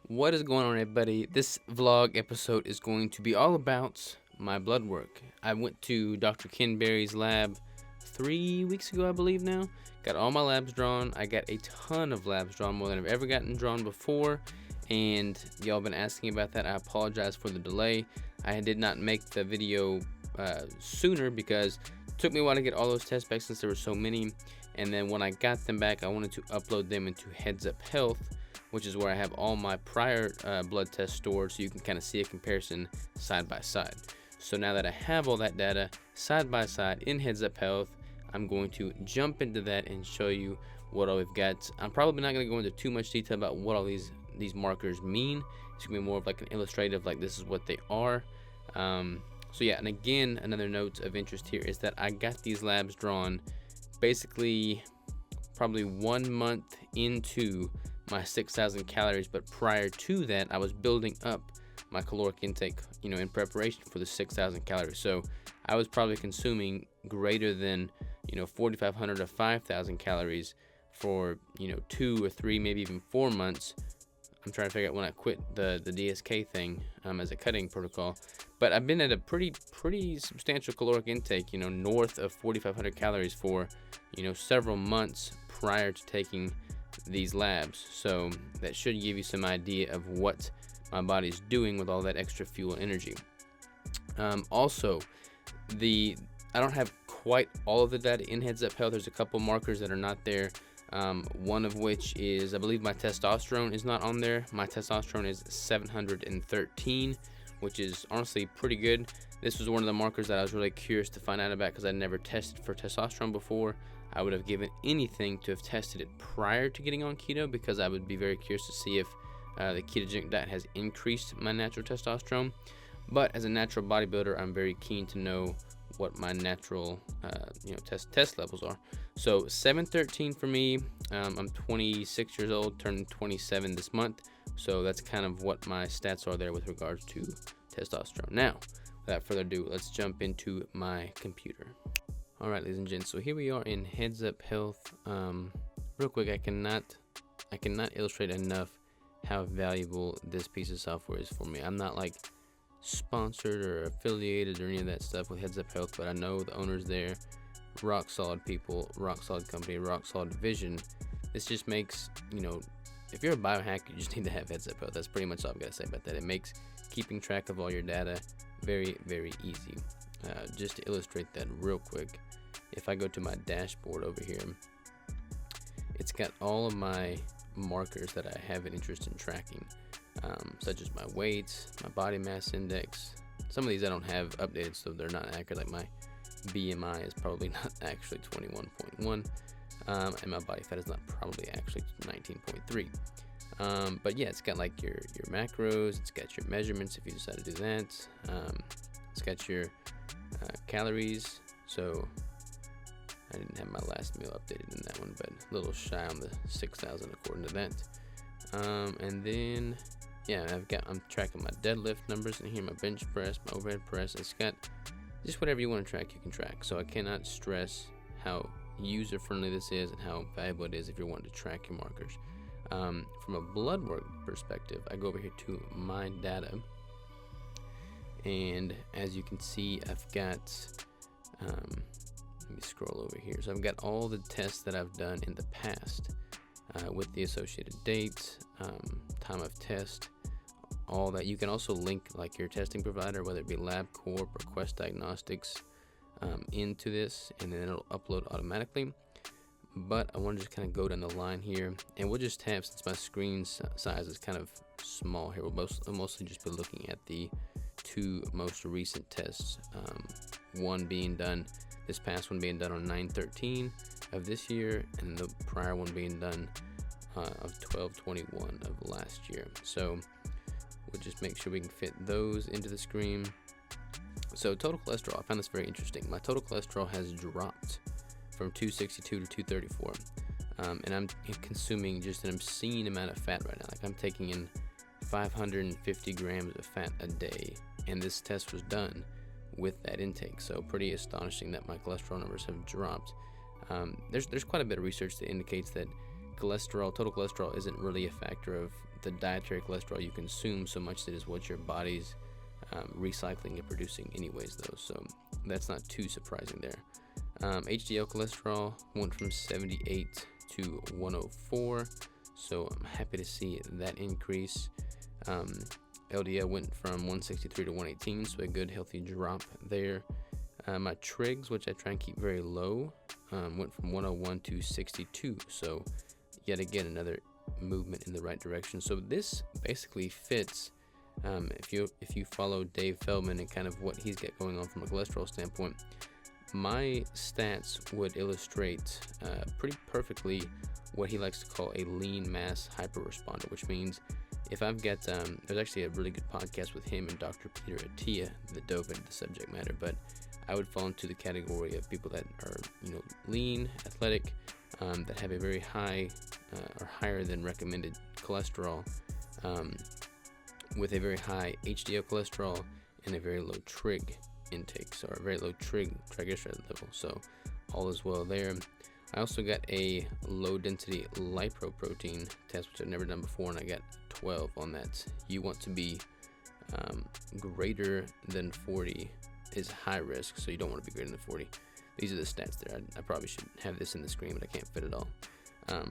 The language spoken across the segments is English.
What is going on, everybody? This vlog episode is going to be all about my blood work. I went to Dr. Ken Berry's lab 3 weeks ago, I believe now. Got all my labs drawn. I got a ton of labs drawn, more than I've ever gotten drawn before. And y'all been asking about that. I apologize for the delay. I did not make the video sooner because it took me a while to get all those tests back since there were so many. And then when I got them back, I wanted to upload them into Heads Up Health, which is where I have all my prior blood tests stored, so you can kind of see a comparison side by side. So now that I have all that data side by side in Heads Up Health, I'm going to jump into that and show you what all we've got. I'm probably not going to go into too much detail about what all these markers mean. It's going to be more of like an illustrative, like this is what they are. So yeah, and again, another note of interest here is that I got these labs drawn basically probably 1 month into my 6,000 calories, but prior to that I was building up my caloric intake, in preparation for the 6,000 calories. So I was probably consuming greater than 4,500 to 5,000 calories for 2 or 3, maybe even 4 months. I'm trying to figure out when I quit the DSK thing as a cutting protocol, but I've been at a pretty substantial caloric intake, north of 4,500 calories for several months prior to taking these labs. So that should give you some idea of what my body's doing with all that extra fuel energy. Also, I don't have quite all of the data in Heads Up Health. There's a couple markers that are not there. One of which is, I believe my testosterone is not on there. My testosterone is 713, which is honestly pretty good. This was one of the markers that I was really curious to find out about because I never tested for testosterone before. I would have given anything to have tested it prior to getting on keto because I would be very curious to see if the ketogenic diet has increased my natural testosterone. But as a natural bodybuilder, I'm very keen to know what my natural test levels are. So 713 for me. I'm 26 years old, turning 27 this month, so that's kind of what my stats are there with regards to testosterone. Now, without further ado, let's jump into my computer. All right, ladies and gents, so here we are in Heads Up Health. Real quick, I cannot illustrate enough how valuable this piece of software is for me. I'm not like sponsored or affiliated or any of that stuff with Heads Up Health, but I know the owners there, rock solid people, rock solid company, rock solid vision. This just makes, if you're a biohacker, you just need to have Heads Up Health. That's pretty much all I've got to say about that. It makes keeping track of all your data very, very easy. Just to illustrate that real quick, if I go to my dashboard over here, it's got all of my markers that I have an interest in tracking, such as my weight, my body mass index. Some of these I don't have updated, so they're not accurate. Like my BMI is probably not actually 21.1, and my body fat is not probably actually 19.3. But yeah, it's got like your macros, it's got your measurements if you decide to do that. It's got your calories. So I didn't have my last meal updated in that one, but a little shy on the 6,000 according to that. And then yeah, I'm tracking my deadlift numbers in here, my bench press, my overhead press. It's got just whatever you want to track, you can track. So I cannot stress how user friendly this is and how valuable it is if you're wanting to track your markers. From a blood work perspective, I go over here to my data, and as you can see, I've got let me scroll over here. So I've got all the tests that I've done in the past with the associated dates, time of test, all that. You can also link like your testing provider, whether it be LabCorp or Quest Diagnostics, into this, and then it'll upload automatically. But I want to just kind of go down the line here, and we'll just have, since my screen size is kind of small here, we'll mostly just be looking at the 2 most recent tests. One being done, this past one being done on 9/13 of this year, and the prior one being done of 12/21 of last year. So we'll just make sure we can fit those into the screen. So total cholesterol, I found this very interesting. My total cholesterol has dropped from 262 to 234, and I'm consuming just an obscene amount of fat right now. Like I'm taking in 550 grams of fat a day, and this test was done with that intake. So pretty astonishing that my cholesterol numbers have dropped. There's quite a bit of research that indicates that total cholesterol isn't really a factor of the dietary cholesterol you consume so much that is what your body's recycling and producing anyways, though. So that's not too surprising there. HDL cholesterol went from 78 to 104, so I'm happy to see that increase. LDL went from 163 to 118, so a good healthy drop there. My trigs, which I try and keep very low, went from 101 to 62, so yet again another movement in the right direction. So this basically fits, if you follow Dave Feldman and kind of what he's got going on from a cholesterol standpoint, my stats would illustrate pretty perfectly what he likes to call a lean mass hyperresponder, which means if I've got, there's actually a really good podcast with him and Dr. Peter Attia that dove into the subject matter, but I would fall into the category of people that are, lean, athletic, that have a very high or higher than recommended cholesterol, with a very high HDL cholesterol and a very low trig intake, so a very low triglyceride level. So all is well there. I also got a low density lipoprotein test, which I've never done before, and I got 12 on that. You want to be greater than 40 is high risk, so you don't want to be greater than 40. These are the stats there. I probably should have this in the screen, but I can't fit it all.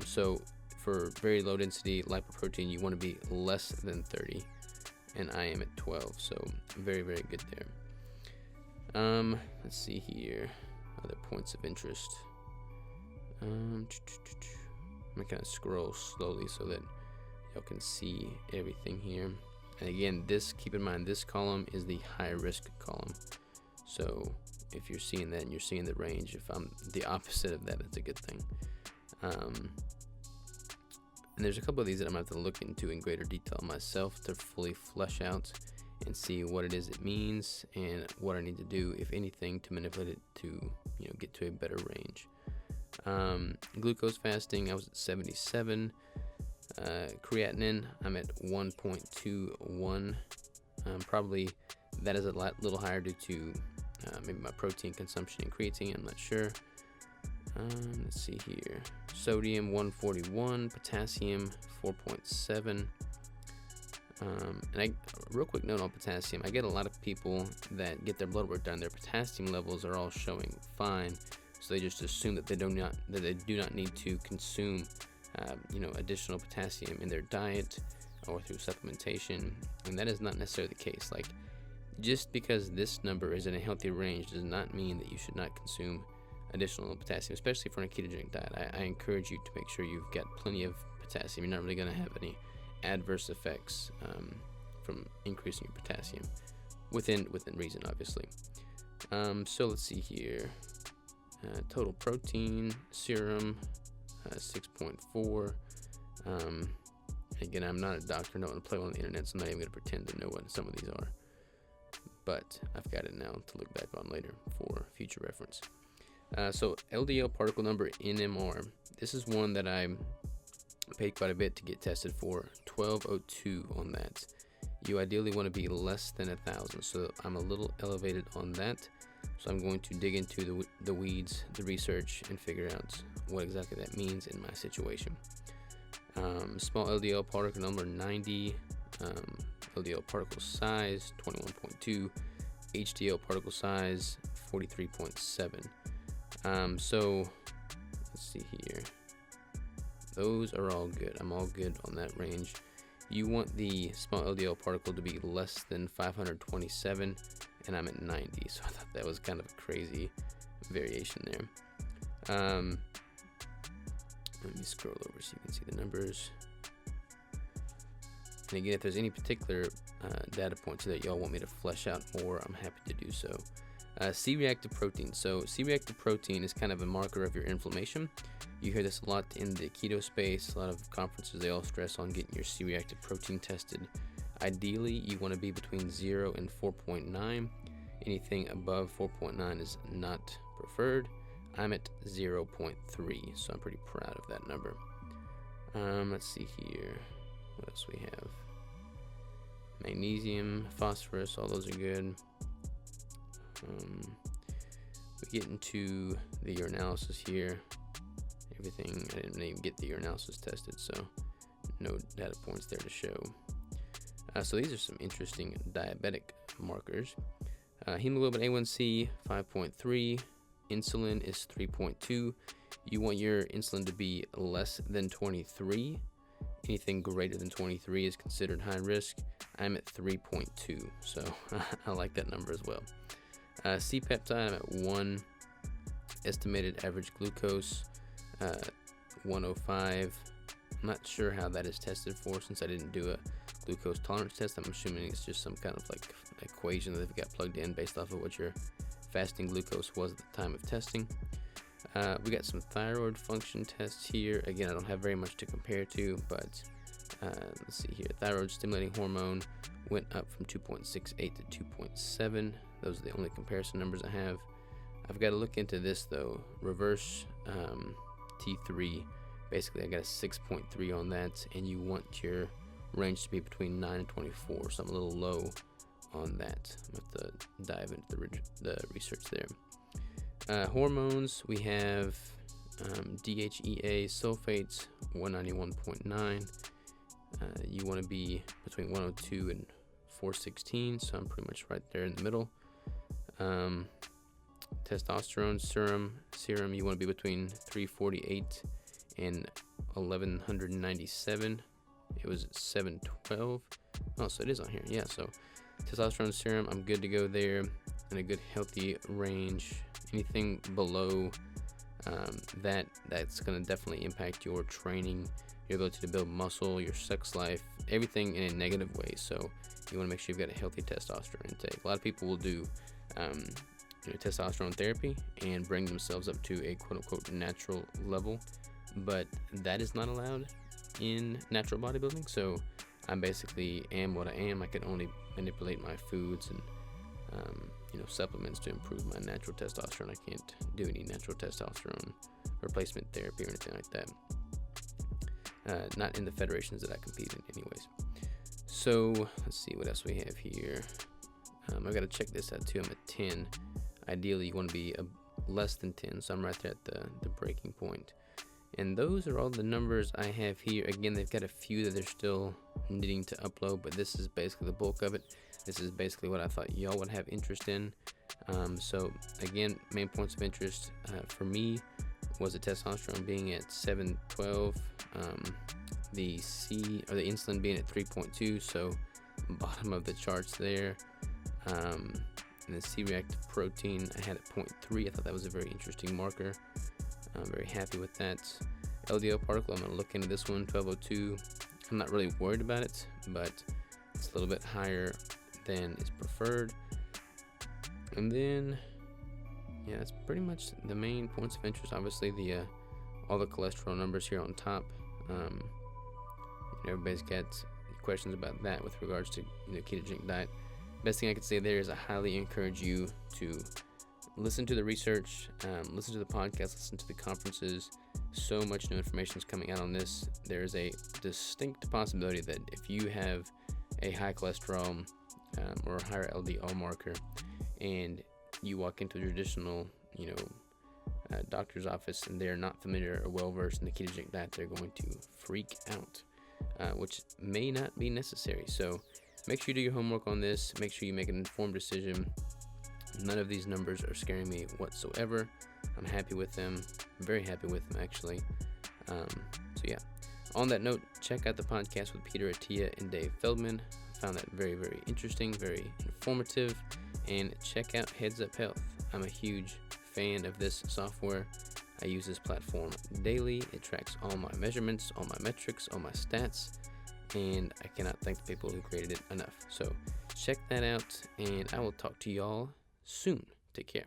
So for very low density lipoprotein, you want to be less than 30, and I am at 12, so very, very good there. Let's see here, other points of interest. I'm gonna kind of scroll slowly so that y'all can see everything here. And again, keep in mind, this column is the high risk column. So if you're seeing that and you're seeing the range, if I'm the opposite of that, it's a good thing. And there's a couple of these that I'm gonna have to look into in greater detail myself to fully flesh out and see what it is it means and what I need to do, if anything, to manipulate it to get to a better range. Glucose fasting, I was at 77. Creatinine, I'm at 1.21. Probably that is a little higher due to maybe my protein consumption and creatine, I'm not sure. Let's see here. Sodium 141, potassium 4.7. And real quick note on potassium, I get a lot of people that get their blood work done, their potassium levels are all showing fine, so they just assume that they do not need to consume additional potassium in their diet or through supplementation, and that is not necessarily the case. Like, just because this number is in a healthy range does not mean that you should not consume additional potassium, especially for a ketogenic diet. I encourage you to make sure you've got plenty of potassium. You're not really going to have any adverse effects from increasing your potassium within reason, obviously. So let's see here. Total protein, serum 6.4. Again, I'm not a doctor, not going to play on the internet, so I'm not even going to pretend to know what some of these are. But I've got it now to look back on later for future reference. So LDL particle number, NMR. This is one that I paid quite a bit to get tested for. 1202 on that. You ideally want to be less than 1,000, so I'm a little elevated on that. So I'm going to dig into the weeds, the research, and figure out what exactly that means in my situation. Small LDL particle number 90, LDL particle size 21.2, HDL particle size 43.7. So let's see here. Those are all good. I'm all good on that range. You want the small LDL particle to be less than 527, and I'm at 90, so I thought that was kind of a crazy variation there. Let me scroll over so you can see the numbers. And again, if there's any particular data points that y'all want me to flesh out more, I'm happy to do so. C-Reactive Protein. So C-Reactive Protein is kind of a marker of your inflammation. You hear this a lot in the keto space. A lot of conferences, they all stress on getting your C-Reactive Protein tested. Ideally, you want to be between 0 and 4.9. Anything above 4.9 is not preferred. I'm at 0.3, so I'm pretty proud of that number. Let's see here. What else we have? Magnesium, phosphorus, all those are good. We get into the urinalysis here. Everything, I didn't even get the urinalysis tested, so no data points there to show. So these are some interesting diabetic markers. Hemoglobin A1C 5.3, insulin is 3.2. You want your insulin to be less than 23. Anything greater than 23 is considered high risk. I'm at 3.2, so I like that number as well. C-peptide, I'm at 1. Estimated average glucose, 105. I'm not sure how that is tested for, since I didn't do a glucose tolerance test. I'm assuming it's just some kind of like equation that they've got plugged in based off of what your fasting glucose was at the time of testing. We got some thyroid function tests here. Again, I don't have very much to compare to, but let's see here. Thyroid stimulating hormone went up from 2.68 to 2.7. Those are the only comparison numbers I have. I've got to look into this though. Reverse T3. Basically, I got a 6.3 on that, and you want your range to be between 9 and 24, so I'm a little low on that. I'm going to have to dive into the research there. Hormones, we have DHEA sulfates, 191.9. You want to be between 102 and 416, so I'm pretty much right there in the middle. Testosterone serum, you want to be between 348 and 1197. It was at 712. Oh, so it is on here. Yeah, so testosterone serum, I'm good to go there in a good healthy range. Anything below that's going to definitely impact your training, your ability to build muscle, your sex life, everything in a negative way. So you want to make sure you've got a healthy testosterone intake. A lot of people will do testosterone therapy and bring themselves up to a quote-unquote natural level, but that is not allowed in natural bodybuilding. So I basically am what I am. I can only manipulate my foods and supplements to improve my natural testosterone. I can't do any natural testosterone replacement therapy or anything like that. Not in the federations that I compete in anyways. So let's see what else we have here. I got to check this out too. I'm at 10. Ideally, you want to be less than 10, so I'm right there at the breaking point. And those are all the numbers I have here. Again, they've got a few that they're still needing to upload, but this is basically the bulk of it. This is basically what I thought y'all would have interest in. So again, main points of interest for me was the testosterone being at 712, the insulin being at 3.2, so bottom of the charts there. And the C-Reactive Protein I had at 0.3. I thought that was a very interesting marker. I'm very happy with that. LDL particle, I'm going to look into this one, 1202. I'm not really worried about it, but it's a little bit higher than is preferred. And then, yeah, that's pretty much the main points of interest. Obviously, all the cholesterol numbers here on top. Everybody's got questions about that with regards to ketogenic diet. Best thing I could say there is I highly encourage you to listen to the research, listen to the podcast, listen to the conferences. So much new information is coming out on this. There is a distinct possibility that if you have a high cholesterol or a higher LDL marker and you walk into a traditional, doctor's office and they're not familiar or well versed in the ketogenic diet, they're going to freak out, which may not be necessary. So make sure you do your homework on this. Make sure you make an informed decision. None of these numbers are scaring me whatsoever. I'm happy with them. I'm very happy with them, actually. So yeah. On that note, check out the podcast with Peter Attia and Dave Feldman. I found that very, very interesting, very informative. And check out Heads Up Health. I'm a huge fan of this software. I use this platform daily. It tracks all my measurements, all my metrics, all my stats. And I cannot thank the people who created it enough. So check that out, and I will talk to y'all soon. Take care.